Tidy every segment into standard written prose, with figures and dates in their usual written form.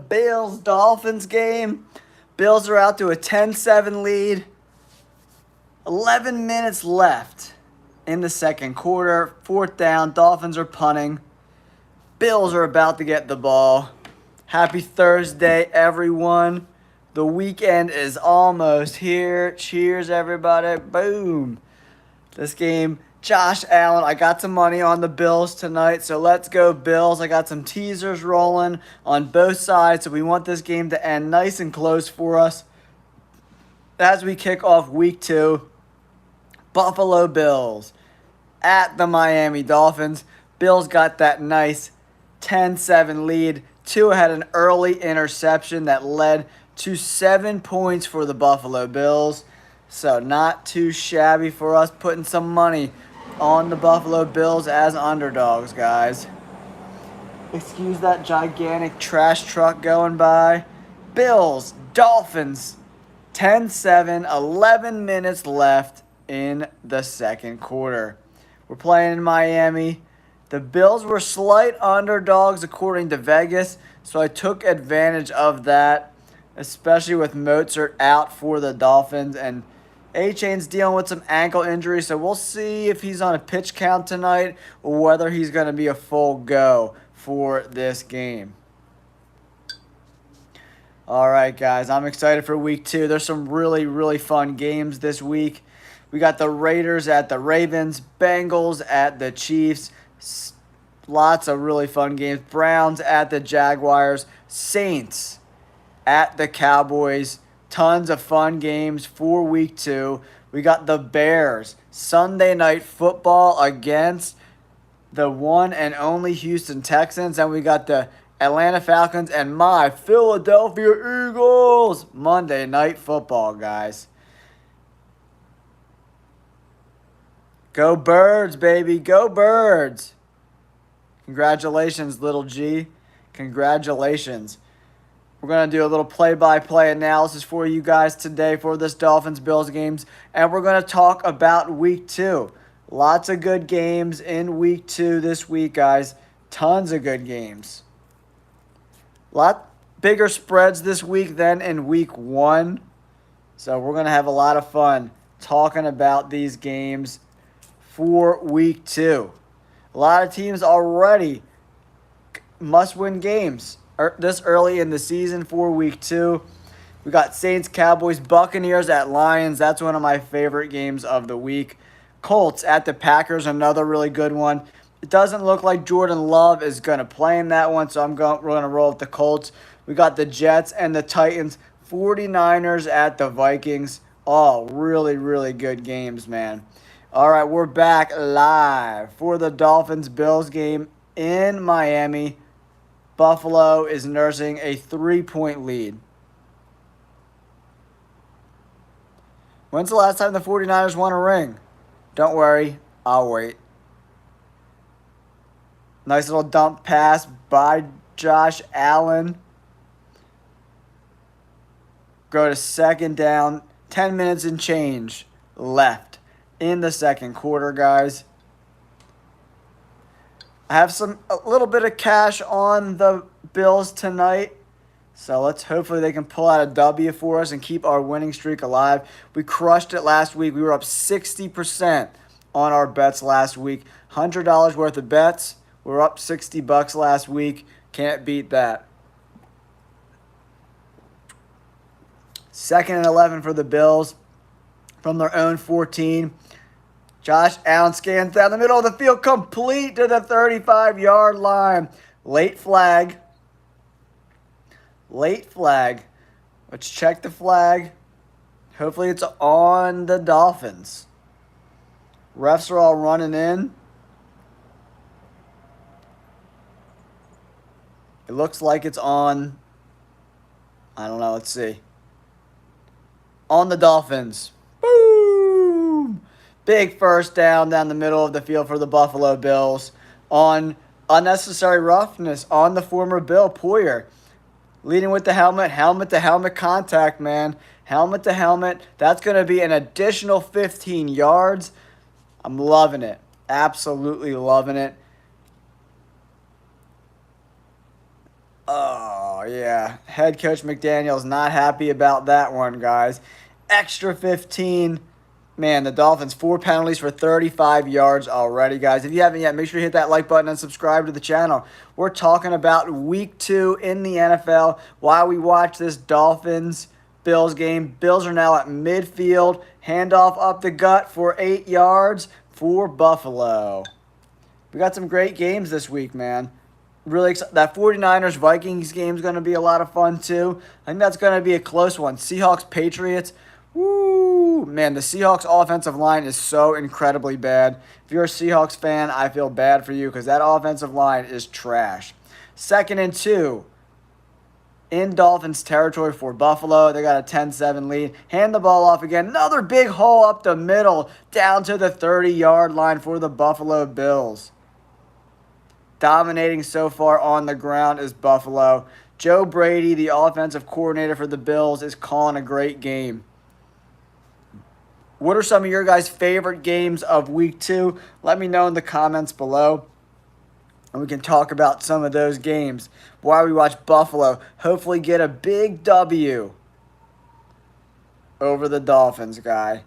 Bills-Dolphins game. Bills are out to a 10-7 lead. 11 minutes left in the second quarter. Fourth down. Dolphins are punting. Bills are about to get the ball. Happy Thursday, everyone. The weekend is almost here. Cheers, everybody. Boom. This game, Josh Allen. I got some money on the Bills tonight, so let's go Bills. I got some teasers rolling on both sides, so we want this game to end nice and close for us as we kick off week 2. Buffalo Bills at the Miami Dolphins. Bills got that nice 10-7 lead. Tua had an early interception that led to 7 points for the Buffalo Bills. So not too shabby for us, putting some money on the Buffalo Bills as underdogs, guys. Excuse that gigantic trash truck going by. Bills, Dolphins, 10-7, 11 minutes left in the second quarter. We're playing in Miami. The Bills were slight underdogs according to Vegas, so I took advantage of that, especially with Mozart out for the Dolphins. And A-Chain's dealing with some ankle injury, so we'll see if he's on a pitch count tonight or whether he's going to be a full go for this game. All right, guys, I'm excited for week 2. There's some really, really fun games this week. We got the Raiders at the Ravens, Bengals at the Chiefs. Lots of really fun games. Browns at the Jaguars, Saints at the Cowboys. Tons of fun games for week 2. We got the Bears, Sunday Night Football against the one and only Houston Texans. And we got the Atlanta Falcons and my Philadelphia Eagles, Monday Night Football, guys. Go Birds, baby. Go Birds. Congratulations, little G. Congratulations. We're going to do a little play-by-play analysis for you guys today for this Dolphins-Bills games. And we're going to talk about week 2. Lots of good games in week 2 this week, guys. Tons of good games. Lot bigger spreads this week than in week 1. So we're going to have a lot of fun talking about these games for week 2. A lot of teams already must-win games this early in the season for week 2. We got Saints, Cowboys, Buccaneers at Lions. That's one of my favorite games of the week. Colts at the Packers, another really good one. It doesn't look like Jordan Love is going to play in that one, so we're going to roll with the Colts. We got the Jets and the Titans, 49ers at the Vikings. All really, really good games, man. All right, we're back live for the Dolphins-Bills game in Miami. Buffalo is nursing a 3-point lead. When's the last time the 49ers won a ring? Don't worry, I'll wait. Nice little dump pass by Josh Allen. Go to second down. 10 minutes and change left in the second quarter, guys. I have a little bit of cash on the Bills tonight. So let's hopefully they can pull out a W for us and keep our winning streak alive. We crushed it last week. We were up 60% on our bets last week. $100 worth of bets. We're up $60 last week. Can't beat that. 2nd and 11 for the Bills from their own 14. Josh Allen scans down the middle of the field, complete to the 35-yard line. Late flag. Late flag. Let's check the flag. Hopefully it's on the Dolphins. Refs are all running in. It looks like it's on. I don't know. Let's see. On the Dolphins. Boom! Big first down the middle of the field for the Buffalo Bills on unnecessary roughness on the former Bill Poyer. Leading with the helmet-to-helmet contact, man. Helmet-to-helmet. That's going to be an additional 15 yards. I'm loving it. Absolutely loving it. Oh, yeah. Head coach McDaniel's not happy about that one, guys. Extra 15. Man, the Dolphins, 4 penalties for 35 yards already, guys. If you haven't yet, make sure you hit that like button and subscribe to the channel. We're talking about week 2 in the NFL while we watch this Dolphins-Bills game. Bills are now at midfield. Handoff up the gut for 8 yards for Buffalo. We got some great games this week, man. Really excited. That 49ers-Vikings game is going to be a lot of fun, too. I think that's going to be a close one. Seahawks-Patriots. Woo! Man, the Seahawks offensive line is so incredibly bad. If you're a Seahawks fan, I feel bad for you because that offensive line is trash. 2nd and 2 in Dolphins territory for Buffalo. They got a 10-7 lead. Hand the ball off again. Another big hole up the middle down to the 30-yard line for the Buffalo Bills. Dominating so far on the ground is Buffalo. Joe Brady, the offensive coordinator for the Bills, is calling a great game. What are some of your guys' favorite games of week 2? Let me know in the comments below. And we can talk about some of those games while we watch Buffalo hopefully get a big W over the Dolphins, guy.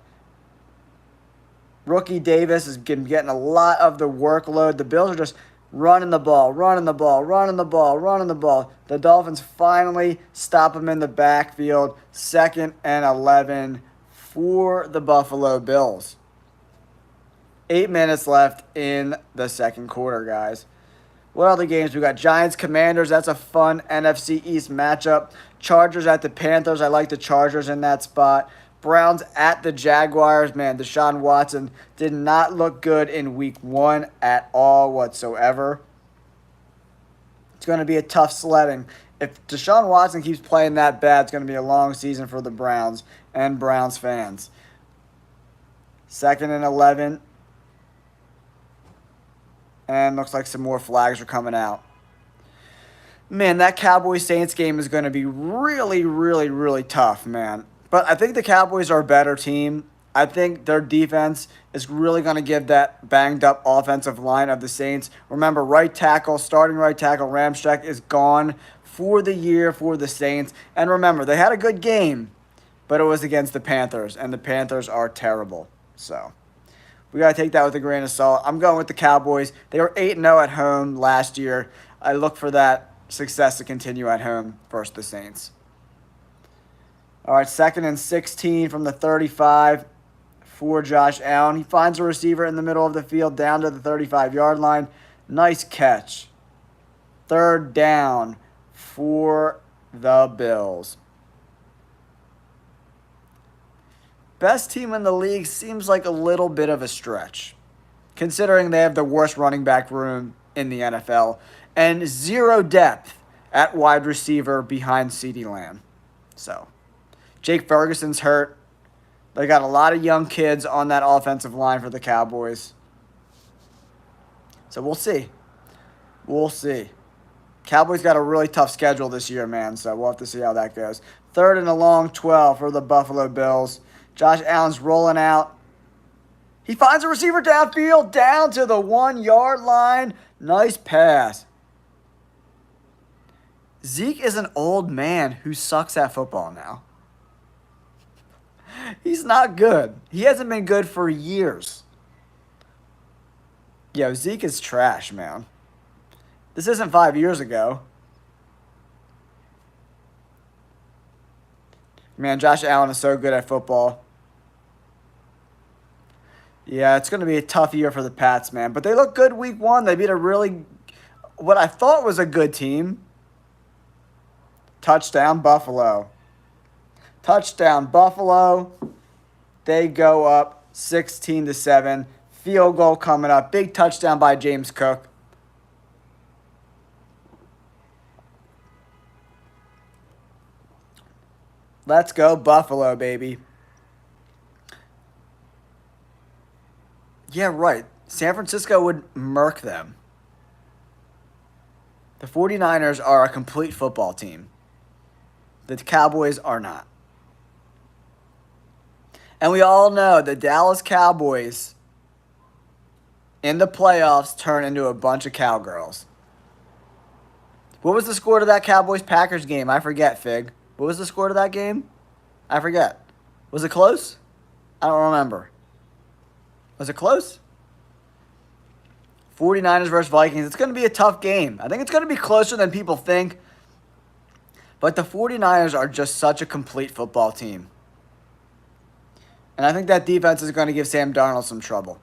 Rookie Davis is getting a lot of the workload. The Bills are just running the ball, running the ball, running the ball, running the ball. The Dolphins finally stop them in the backfield. 2nd and 11 for the Buffalo Bills. 8 minutes left in the second quarter, guys. What other games? We got Giants-Commanders. That's a fun NFC East matchup. Chargers at the Panthers. I like the Chargers in that spot. Browns at the Jaguars. Man, Deshaun Watson did not look good in week 1 at all whatsoever. It's going to be a tough sledding. If Deshaun Watson keeps playing that bad, it's going to be a long season for the Browns and Browns fans. 2nd and 11. And looks like some more flags are coming out. Man, that Cowboys-Saints game is going to be really, really, really tough, man. But I think the Cowboys are a better team. I think their defense is really going to give that banged-up offensive line of the Saints. Remember, starting right tackle, Ramczyk is gone for the year for the Saints. And remember, they had a good game, but it was against the Panthers, and the Panthers are terrible. So we got to take that with a grain of salt. I'm going with the Cowboys. They were 8-0 at home last year. I look for that success to continue at home versus the Saints. All right, 2nd and 16 from the 35 for Josh Allen. He finds a receiver in the middle of the field down to the 35-yard line. Nice catch. 3rd down for the Bills. Best team in the league seems like a little bit of a stretch, considering they have the worst running back room in the NFL and 0 depth at wide receiver behind CeeDee Lamb. So Jake Ferguson's hurt. They got a lot of young kids on that offensive line for the Cowboys. So we'll see. We'll see. Cowboys got a really tough schedule this year, man, so we'll have to see how that goes. 3rd and a long 12 for the Buffalo Bills. Josh Allen's rolling out. He finds a receiver downfield, down to the 1-yard line. Nice pass. Zeke is an old man who sucks at football now. He's not good. He hasn't been good for years. Yo, Zeke is trash, man. This isn't 5 years ago. Man, Josh Allen is so good at football. Yeah, it's going to be a tough year for the Pats, man. But they look good week 1. They beat what I thought was a good team. Touchdown, Buffalo. Touchdown, Buffalo. They go up 16-7. Field goal coming up. Big touchdown by James Cook. Let's go Buffalo, baby. Yeah, right. San Francisco would murk them. The 49ers are a complete football team. The Cowboys are not. And we all know the Dallas Cowboys in the playoffs turn into a bunch of cowgirls. What was the score to that Cowboys-Packers game? I forget, Fig. What was the score to that game? I forget. Was it close? I don't remember. Was it close? 49ers versus Vikings. It's going to be a tough game. I think it's going to be closer than people think. But the 49ers are just such a complete football team. And I think that defense is going to give Sam Darnold some trouble.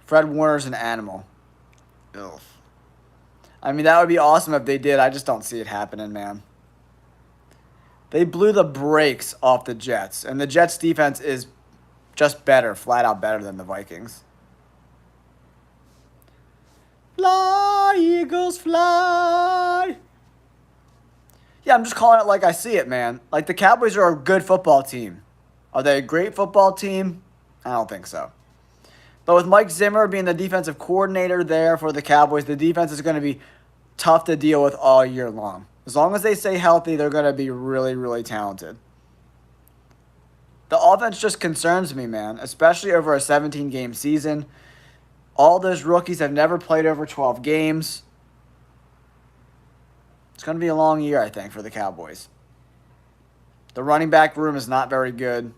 Fred Warner's an animal. Ugh. I mean, that would be awesome if they did. I just don't see it happening, man. They blew the brakes off the Jets. And the Jets' defense is just better, flat out better than the Vikings. Fly, Eagles, fly. Yeah, I'm just calling it like I see it, man. Like, the Cowboys are a good football team. Are they a great football team? I don't think so. But with Mike Zimmer being the defensive coordinator there for the Cowboys, the defense is going to be tough to deal with all year long. As long as they stay healthy, they're going to be really, really talented. The offense just concerns me, man, especially over a 17-game season. All those rookies have never played over 12 games. It's going to be a long year, I think, for the Cowboys. The running back room is not very good.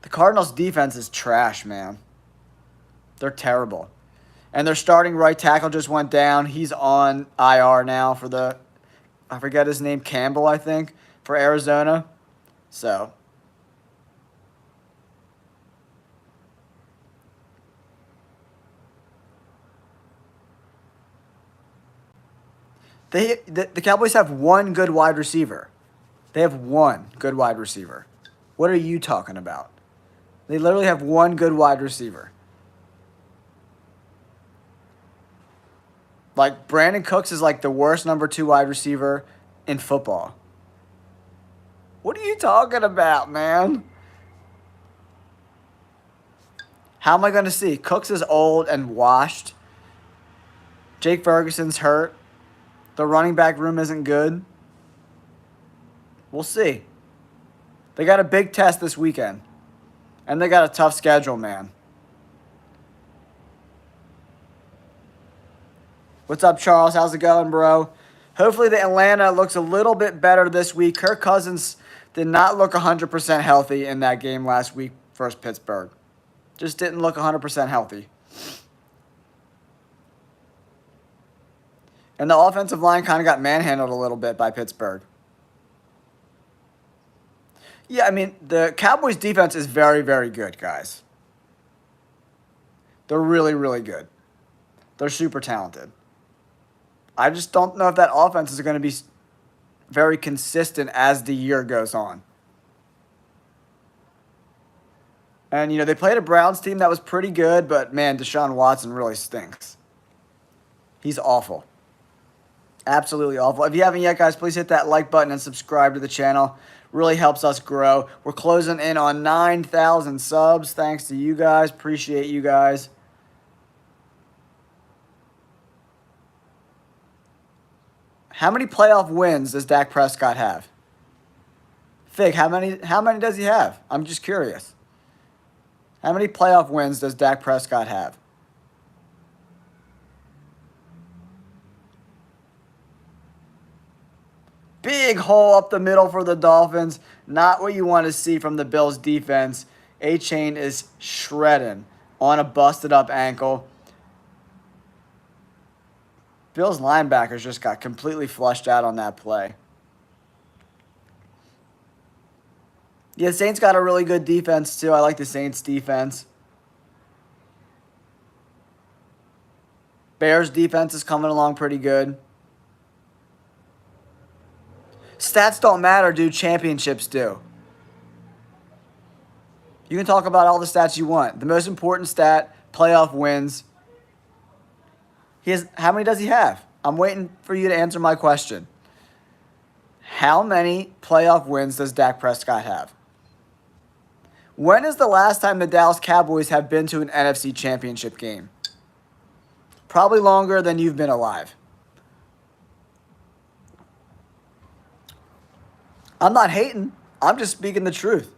The Cardinals' defense is trash, man. They're terrible. And their starting right tackle just went down. He's on IR now for the, I forget his name, Campbell, I think, for Arizona. So, the Cowboys have one good wide receiver. They have one good wide receiver. What are you talking about? They literally have one good wide receiver. Like, Brandon Cooks is like the worst number 2 wide receiver in football. What are you talking about, man? How am I going to see? Cooks is old and washed. Jake Ferguson's hurt. The running back room isn't good. We'll see. They got a big test this weekend. And they got a tough schedule, man. What's up, Charles? How's it going, bro? Hopefully the Atlanta looks a little bit better this week. Kirk Cousins did not look 100% healthy in that game last week versus Pittsburgh. Just didn't look 100% healthy. And the offensive line kind of got manhandled a little bit by Pittsburgh. Yeah, I mean, the Cowboys' defense is very, very good, guys. They're really, really good. They're super talented. I just don't know if that offense is going to be very consistent as the year goes on. And, you know, they played a Browns team that was pretty good, but, man, Deshaun Watson really stinks. He's awful. Absolutely awful. If you haven't yet, guys, please hit that like button and subscribe to the channel. Really helps us grow. We're closing in on 9,000 subs. Thanks to you guys. Appreciate you guys. How many playoff wins does Dak Prescott have? Fig, how many does he have? I'm just curious. How many playoff wins does Dak Prescott have? Big hole up the middle for the Dolphins. Not what you want to see from the Bills' defense. A-Chain is shredding on a busted-up ankle. Bills' linebackers just got completely flushed out on that play. Yeah, Saints got a really good defense, too. I like the Saints' defense. Bears' defense is coming along pretty good. Stats don't matter, dude. Championships do. You can talk about all the stats you want. The most important stat, playoff wins. How many does he have? I'm waiting for you to answer my question. How many playoff wins does Dak Prescott have? When is the last time the Dallas Cowboys have been to an NFC Championship game? Probably longer than you've been alive. I'm not hating. I'm just speaking the truth.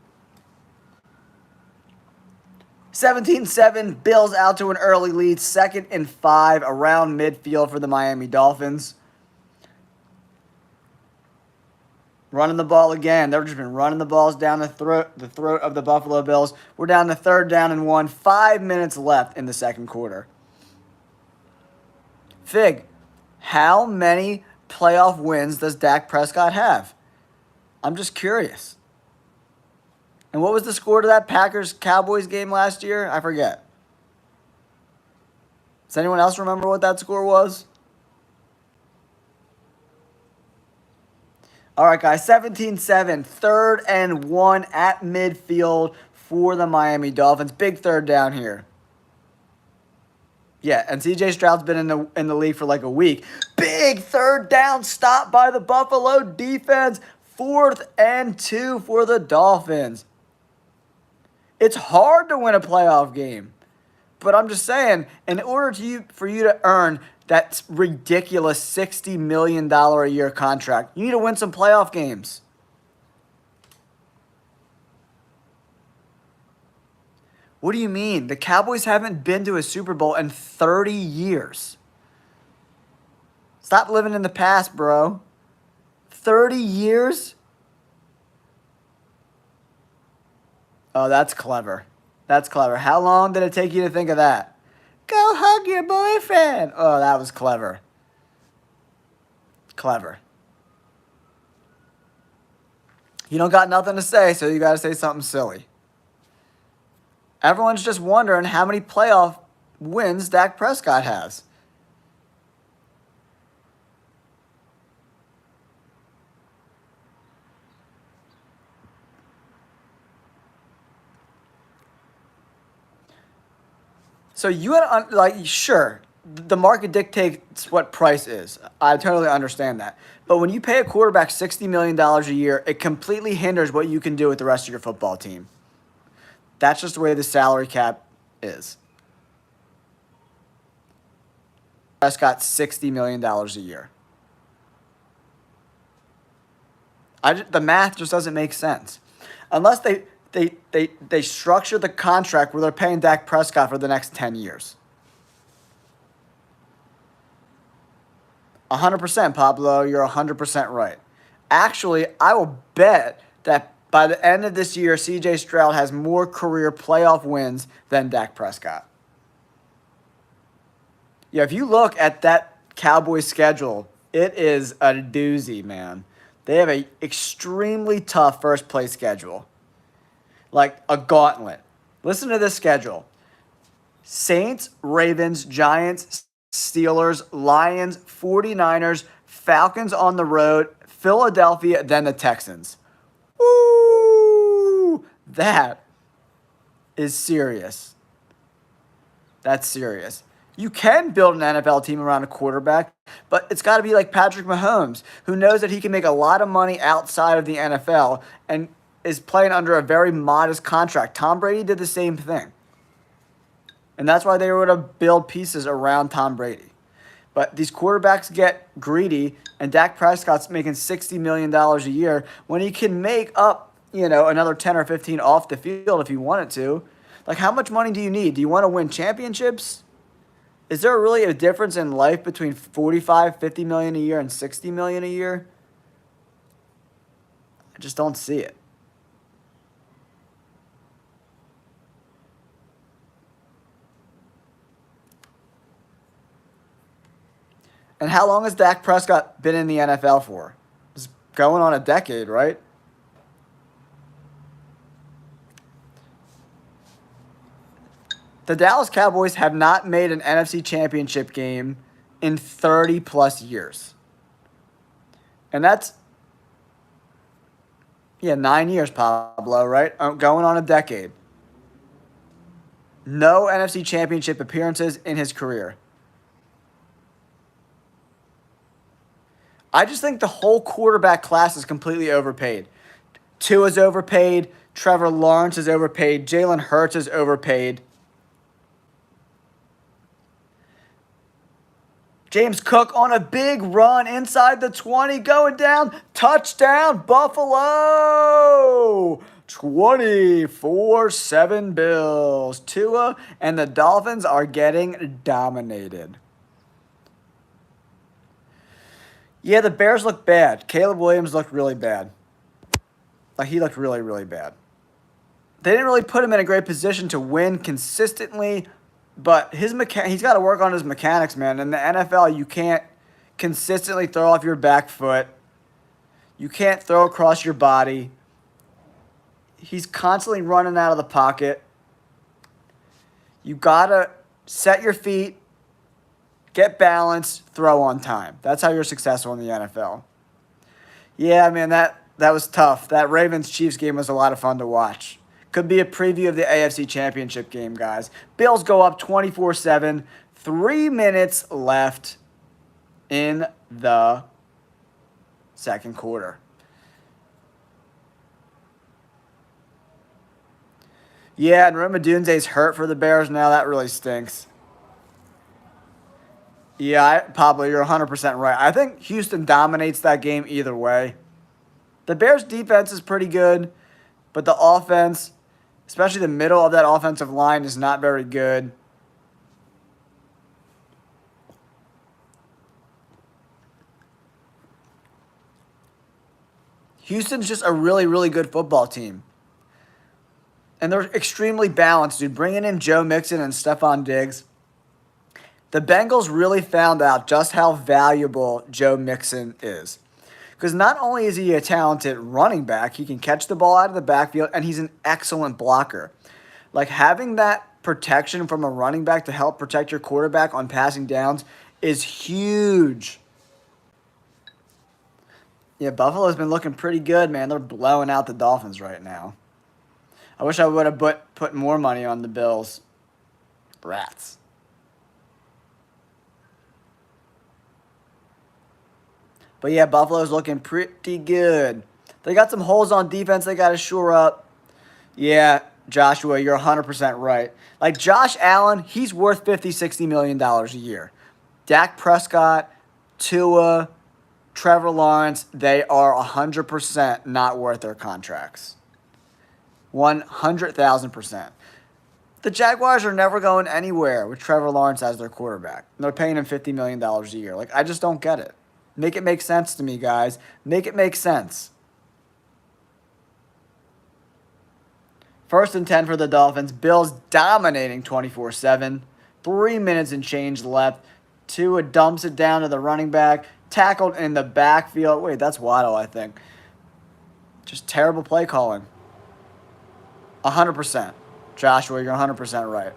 17-7, Bills out to an early lead, 2nd and 5 around midfield for the Miami Dolphins. Running the ball again. They've just been running the balls down the throat of the Buffalo Bills. We're down to 3rd down and 1. 5 minutes left in the second quarter. Fig, how many playoff wins does Dak Prescott have? I'm just curious. And what was the score to that Packers-Cowboys game last year? I forget. Does anyone else remember what that score was? All right, guys, 17-7, 3rd and 1 at midfield for the Miami Dolphins. Big 3rd down here. Yeah, and C.J. Stroud's been in the league for like a week. Big 3rd down stop by the Buffalo defense. 4th and 2 for the Dolphins. It's hard to win a playoff game. But I'm just saying, in order for you to earn that ridiculous $60 million a year contract, you need to win some playoff games. What do you mean? The Cowboys haven't been to a Super Bowl in 30 years. Stop living in the past, bro. 30 years? Oh, that's clever. That's clever. How long did it take you to think of that? Go hug your boyfriend. Oh, that was clever. Clever. You don't got nothing to say, so you got to say something silly. Everyone's just wondering how many playoff wins Dak Prescott has. So you had to, sure, the market dictates what price is. I totally understand that. But when you pay a quarterback $60 million a year, it completely hinders what you can do with the rest of your football team. That's just the way the salary cap is. Prescott $60 million a year. The math just doesn't make sense. Unless they structure the contract where they're paying Dak Prescott for the next 10 years. 100%, Pablo. You're 100% right. Actually, I will bet that by the end of this year, C.J. Stroud has more career playoff wins than Dak Prescott. Yeah, if you look at that Cowboys schedule, it is a doozy, man. They have an extremely tough first-place schedule. Like a gauntlet. Listen to this schedule. Saints, Ravens, Giants, Steelers, Lions, 49ers, Falcons on the road, Philadelphia, then the Texans. Woo! That is serious. That's serious. You can build an NFL team around a quarterback, but it's got to be like Patrick Mahomes, who knows that he can make a lot of money outside of the NFL and is playing under a very modest contract. Tom Brady did the same thing. And that's why they were to build pieces around Tom Brady. But these quarterbacks get greedy, and Dak Prescott's making $60 million a year when he can make up, another 10 or 15 off the field if he wanted to. Like, how much money do you need? Do you want to win championships? Is there really a difference in life between $45, $50 million a year and $60 million a year? I just don't see it. And how long has Dak Prescott been in the NFL for? It's going on a decade, right? The Dallas Cowboys have not made an NFC Championship game in 30-plus years. And that's, 9 years, Pablo, right? Going on a decade. No NFC Championship appearances in his career. I just think the whole quarterback class is completely overpaid. Tua's overpaid. Trevor Lawrence is overpaid. Jalen Hurts is overpaid. James Cook on a big run inside the 20, going down. Touchdown, Buffalo! 24-7 Bills. Tua and the Dolphins are getting dominated. Yeah, the Bears look bad. Caleb Williams looked really bad. Like, he looked really, really bad. They didn't really put him in a great position to win consistently, but he's got to work on his mechanics, man. In the NFL, you can't consistently throw off your back foot. You can't throw across your body. He's constantly running out of the pocket. You got to set your feet, get balanced, throw on time. That's how you're successful in the NFL. Yeah, man, that was tough. That Ravens-Chiefs game was a lot of fun to watch. Could be a preview of the AFC Championship game, guys. Bills go up 24-7. 3 minutes left in the second quarter. Yeah, and Rome Odunze's hurt for the Bears now. That really stinks. Yeah, Pablo, you're 100% right. I think Houston dominates that game either way. The Bears' defense is pretty good, but the offense, especially the middle of that offensive line, is not very good. Houston's just a really, really good football team. And they're extremely balanced, dude. Bringing in Joe Mixon and Stephon Diggs. The Bengals really found out just how valuable Joe Mixon is. Because not only is he a talented running back, he can catch the ball out of the backfield, and he's an excellent blocker. Like, having that protection from a running back to help protect your quarterback on passing downs is huge. Yeah, Buffalo's been looking pretty good, man. They're blowing out the Dolphins right now. I wish I would have put more money on the Bills. Rats. But yeah, Buffalo's looking pretty good. They got some holes on defense they got to shore up. Yeah, Joshua, you're 100% right. Like, Josh Allen, he's worth $50, $60 million a year. Dak Prescott, Tua, Trevor Lawrence, they are 100% not worth their contracts. 100,000%. The Jaguars are never going anywhere with Trevor Lawrence as their quarterback. They're paying him $50 million a year. Like, I just don't get it. Make it make sense to me, guys. Make it make sense. 1st and 10 for the Dolphins. Bills dominating 24-7. 3 minutes and change left. Tua dumps it down to the running back. Tackled in the backfield. Wait, that's Waddle, I think. Just terrible play calling. 100%. Joshua, you're 100% right.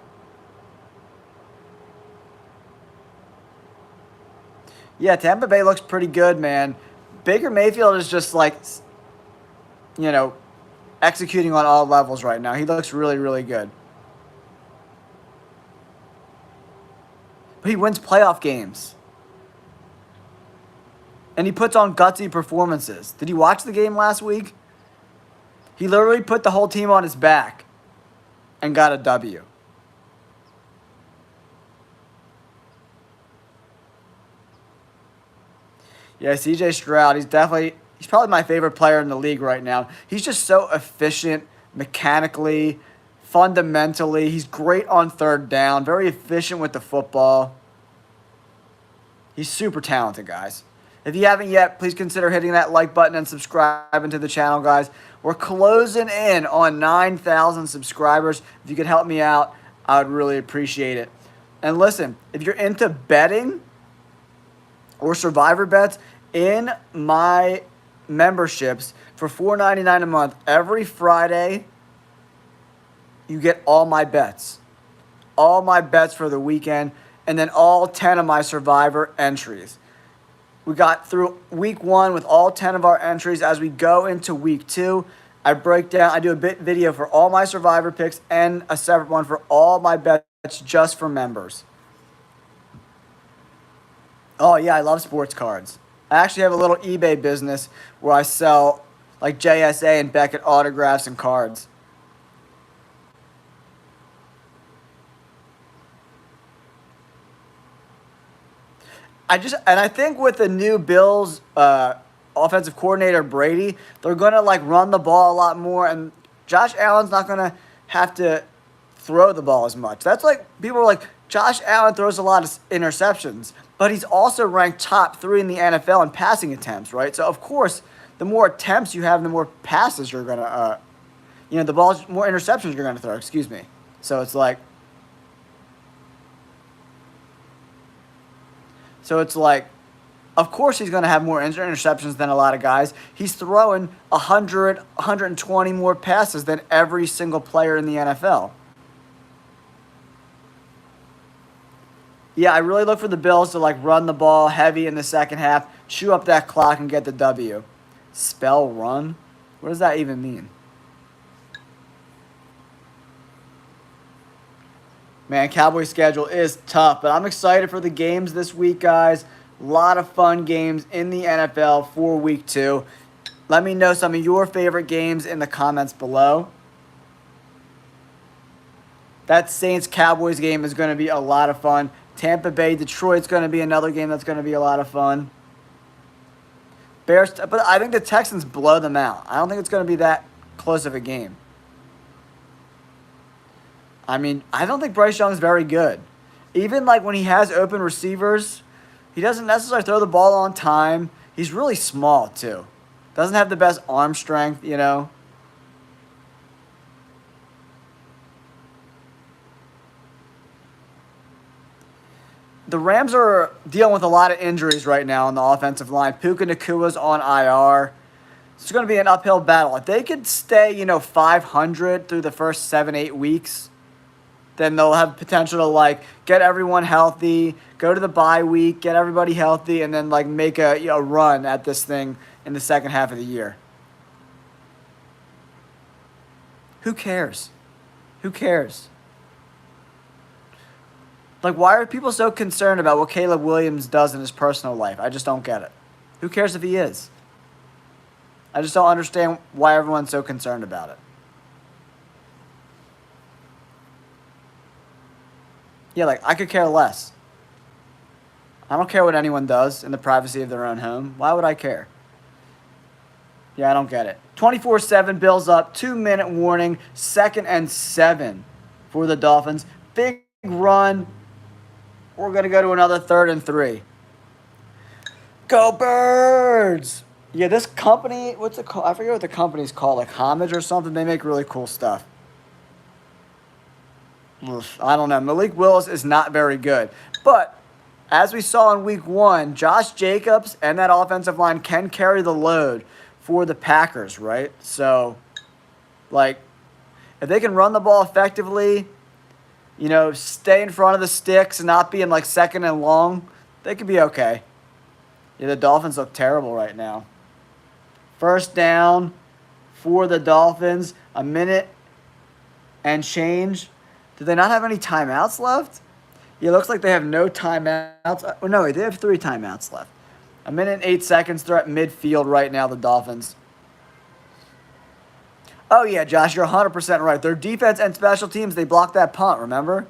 Yeah, Tampa Bay looks pretty good, man. Baker Mayfield is just like, executing on all levels right now. He looks really, really good. But he wins playoff games. And he puts on gutsy performances. Did you watch the game last week? He literally put the whole team on his back and got a W. Yeah, C.J. Stroud, he's probably my favorite player in the league right now. He's just so efficient mechanically, fundamentally. He's great on 3rd down, very efficient with the football. He's super talented, guys. If you haven't yet, please consider hitting that like button and subscribing to the channel, guys. We're closing in on 9,000 subscribers. If you could help me out, I would really appreciate it. And listen, if you're into betting or survivor bets, in my memberships for $4.99 a month, every Friday, you get all my bets. All my bets for the weekend, and then all 10 of my survivor entries. We got through week 1 with all 10 of our entries. As we go into week 2, I do a bit video for all my survivor picks and a separate one for all my bets just for members. Oh, yeah, I love sports cards. I actually have a little eBay business where I sell like JSA and Beckett autographs and cards. I think with the new Bills offensive coordinator Brady, they're gonna like run the ball a lot more, and Josh Allen's not going to have to throw the ball as much. That's like, people are like, Josh Allen throws a lot of interceptions, but he's also ranked top 3 in the NFL in passing attempts, right? So, of course, the more attempts you have, the more passes you're going to, the balls, more interceptions you're going to throw, excuse me. So, it's like, of course he's going to have more interceptions than a lot of guys. He's throwing 100, 120 more passes than every single player in the NFL. Yeah, I really look for the Bills to run the ball heavy in the second half, chew up that clock, and get the W. Spell run? What does that even mean? Man, Cowboys' schedule is tough, but I'm excited for the games this week, guys. A lot of fun games in the NFL for Week 2. Let me know some of your favorite games in the comments below. That Saints-Cowboys game is going to be a lot of fun. Tampa Bay-Detroit's going to be another game that's going to be a lot of fun. Bears, but I think the Texans blow them out. I don't think it's going to be that close of a game. I mean, I don't think Bryce Young's very good. Even when he has open receivers, he doesn't necessarily throw the ball on time. He's really small, too. Doesn't have the best arm strength, The Rams are dealing with a lot of injuries right now on the offensive line. Puka Nakua's on IR. It's going to be an uphill battle. If they could stay, 500 through the first 7-8 weeks, then they'll have potential to, get everyone healthy, go to the bye week, get everybody healthy, and then, make a run at this thing in the second half of the year. Who cares? Who cares? Why are people so concerned about what Caleb Williams does in his personal life? I just don't get it. Who cares if he is? I just don't understand why everyone's so concerned about it. Yeah, I could care less. I don't care what anyone does in the privacy of their own home. Why would I care? Yeah, I don't get it. 24-7, Bills up. 2-minute warning. 2nd and 7 for the Dolphins. Big run. We're going to go to another 3rd and 3. Go Birds! Yeah, this company, what's it called? I forget what the company's called. Homage or something. They make really cool stuff. I don't know. Malik Willis is not very good. But as we saw in Week 1, Josh Jacobs and that offensive line can carry the load for the Packers, right? So, if they can run the ball effectively, stay in front of the sticks and not be in 2nd and long, they could be okay. Yeah, the Dolphins look terrible right now. First down for the Dolphins, a minute and change. Do they not have any timeouts left? Yeah, it looks like they have no timeouts. Oh, no, they have 3 timeouts left. A minute and 8 seconds. They're at midfield right now, the Dolphins. Oh, yeah, Josh, you're 100% right. Their defense and special teams, they blocked that punt, remember?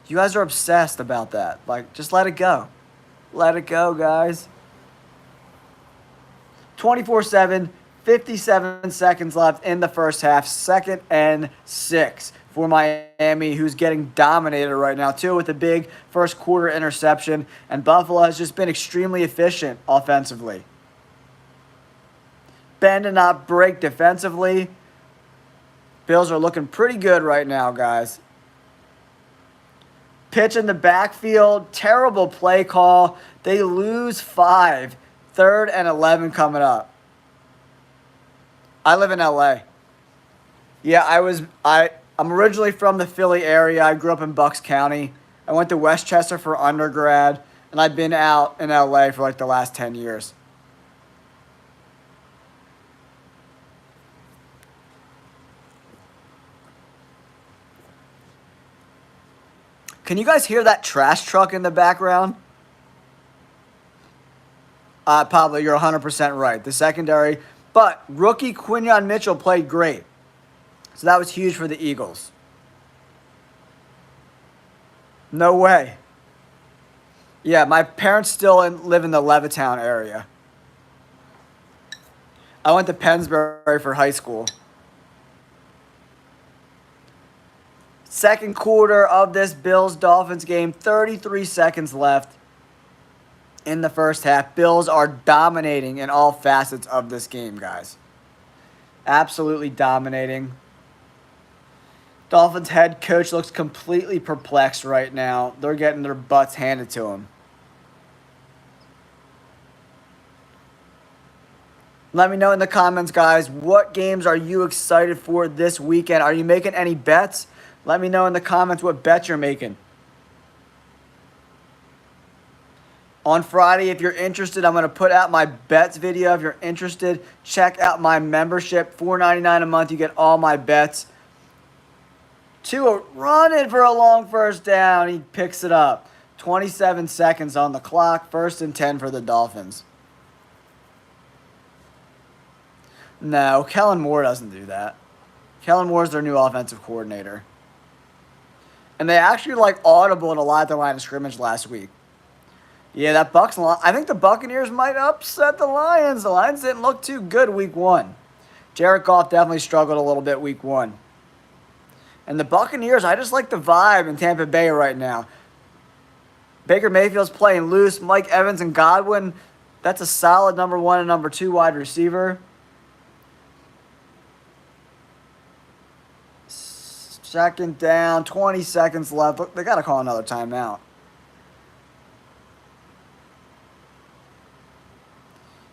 You guys are obsessed about that. Just let it go. Let it go, guys. 24-7, 57 seconds left in the first half. 2nd and 6 for Miami, who's getting dominated right now, too, with a big first quarter interception. And Buffalo has just been extremely efficient offensively. Bend and not break defensively. Bills are looking pretty good right now, guys. Pitch in the backfield. Terrible play call. They lose 5. 3rd and 11 coming up. I live in LA. Yeah, I'm originally from the Philly area. I grew up in Bucks County. I went to Westchester for undergrad, and I've been out in LA for the last 10 years. Can you guys hear that trash truck in the background? Pablo, you're 100% right. The secondary. But rookie Quinyon Mitchell played great. So that was huge for the Eagles. No way. Yeah, my parents still live in the Levittown area. I went to Pennsbury for high school. Second quarter of this Bills-Dolphins game, 33 seconds left in the first half. Bills are dominating in all facets of this game, guys. Absolutely dominating. Dolphins head coach looks completely perplexed right now. They're getting their butts handed to them. Let me know in the comments, guys, what games are you excited for this weekend? Are you making any bets? Let me know in the comments what bets you're making. On Friday, if you're interested, I'm going to put out my bets video. If you're interested, check out my membership. $4.99 a month. You get all my bets. Tua running for a long first down. He picks it up. 27 seconds on the clock. 1st and 10 for the Dolphins. No, Kellen Moore doesn't do that. Kellen Moore's their new offensive coordinator. And they actually audible in a lot of their line of scrimmage last week. Yeah, that Bucs line. I think the Buccaneers might upset the Lions. The Lions didn't look too good week 1. Jared Goff definitely struggled a little bit week 1. And the Buccaneers, I just like the vibe in Tampa Bay right now. Baker Mayfield's playing loose. Mike Evans and Godwin, that's a solid number 1 and number 2 wide receiver. Second down, 20 seconds left. Look, they got to call another timeout.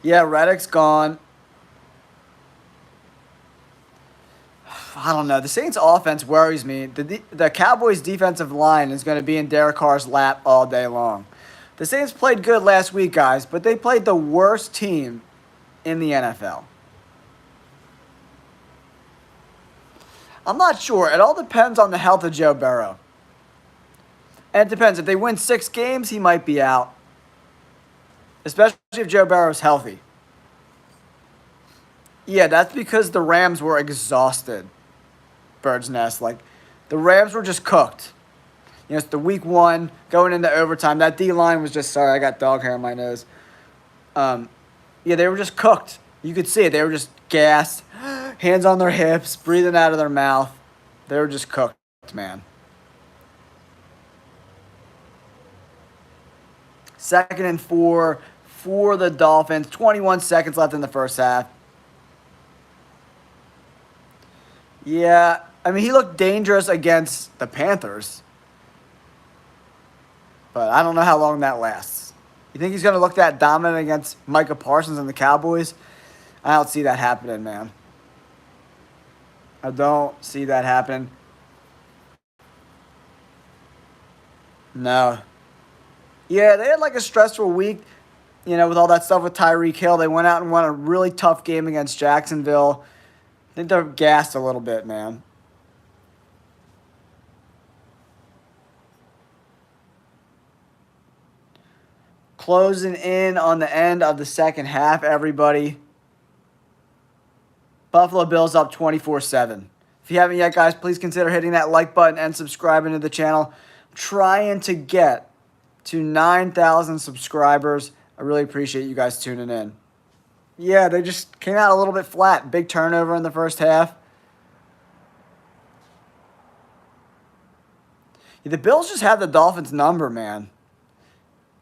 Yeah, Reddick's gone. I don't know. The Saints' offense worries me. The Cowboys' defensive line is going to be in Derek Carr's lap all day long. The Saints played good last week, guys, but they played the worst team in the NFL. I'm not sure. It all depends on the health of Joe Burrow. And it depends. If they win 6 games, he might be out. Especially if Joe Burrow's healthy. Yeah, that's because the Rams were exhausted. Bird's Nest. The Rams were just cooked. It's the week 1 going into overtime. That D-line was just, sorry, I got dog hair on my nose. Yeah, they were just cooked. You could see it. They were just gassed. Hands on their hips, breathing out of their mouth. They were just cooked, man. 2nd and 4 for the Dolphins. 21 seconds left in the first half. Yeah, I mean, he looked dangerous against the Panthers. But I don't know how long that lasts. You think he's going to look that dominant against Micah Parsons and the Cowboys? I don't see that happening, man. I don't see that happening. No. Yeah, they had a stressful week, with all that stuff with Tyreek Hill. They went out and won a really tough game against Jacksonville. I think they're gassed a little bit, man. Closing in on the end of the second half, everybody. Buffalo Bills up 24-7. If you haven't yet, guys, please consider hitting that like button and subscribing to the channel. I'm trying to get to 9,000 subscribers. I really appreciate you guys tuning in. Yeah, they just came out a little bit flat. Big turnover in the first half. Yeah, the Bills just have the Dolphins' number, man.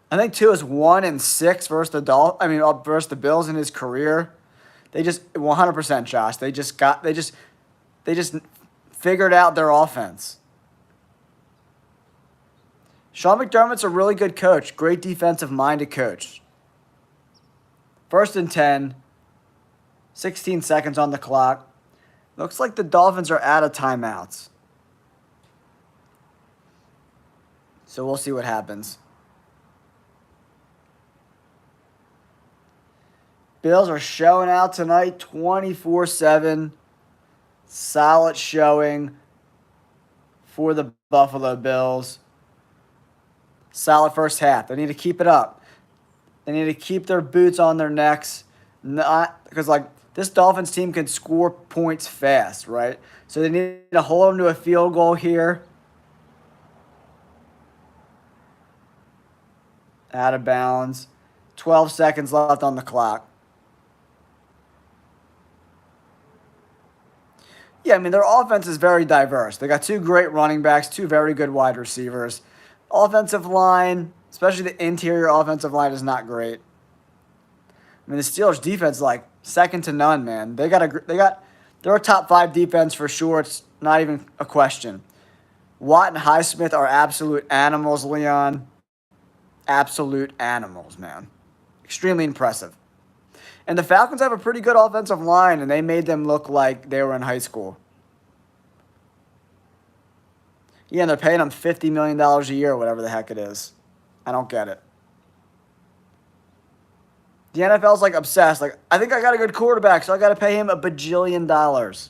I think Tua is 1-6 versus the Bills in his career. They just 100%, Josh. They just figured out their offense. Sean McDermott's a really good coach. Great defensive-minded coach. 1st and 10. 16 seconds on the clock. Looks like the Dolphins are out of timeouts. So we'll see what happens. Bills are showing out tonight 24-7. Solid showing for the Buffalo Bills. Solid first half. They need to keep it up. They need to keep their boots on their necks. Because this Dolphins team can score points fast, right? So they need to hold them to a field goal here. Out of bounds. 12 seconds left on the clock. Yeah, I mean, their offense is very diverse. They got 2 great running backs, 2 very good wide receivers. Offensive line, especially the interior offensive line, is not great. I mean, the Steelers' defense is like second to none, man. They're a top 5 defense for sure. It's not even a question. Watt and Highsmith are absolute animals, Leon. Absolute animals, man. Extremely impressive. And the Falcons have a pretty good offensive line, and they made them look like they were in high school. Yeah, and they're paying them $50 million a year, whatever the heck it is. I don't get it. The NFL's like obsessed. Like, I think I got a good quarterback, so I got to pay him $1 bajillion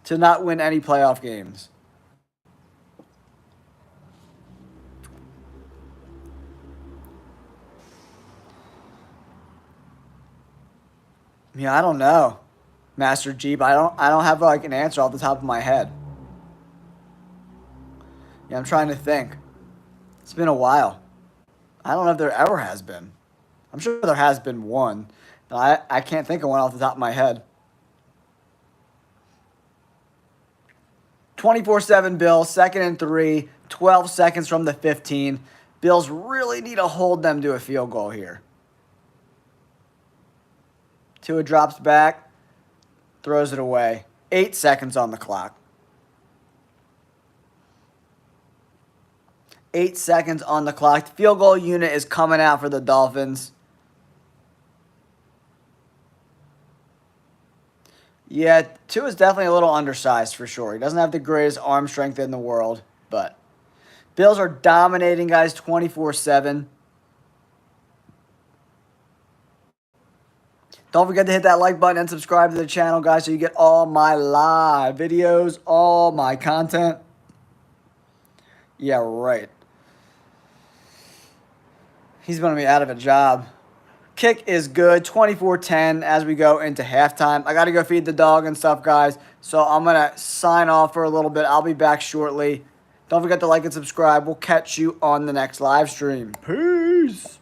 to not win any playoff games. Yeah, I don't know, Master Jeep. I don't have like an answer off the top of my head. Yeah, I'm trying to think. It's been a while. I don't know if there ever has been. I'm sure there has been one, but I can't think of one off the top of my head. 24-7 Bills, 2nd and 3, 12 seconds from the 15. Bills really need to hold them to a field goal here. Tua drops back, throws it away. 8 seconds on the clock. 8 seconds on the clock. The field goal unit is coming out for the Dolphins. Yeah, Tua is definitely a little undersized for sure. He doesn't have the greatest arm strength in the world, but Bills are dominating, guys, 24-7. Don't forget to hit that like button and subscribe to the channel, guys, so you get all my live videos, all my content. Yeah, right. He's going to be out of a job. Kick is good, 24-10 as we go into halftime. I got to go feed the dog and stuff, guys, so I'm going to sign off for a little bit. I'll be back shortly. Don't forget to like and subscribe. We'll catch you on the next live stream. Peace.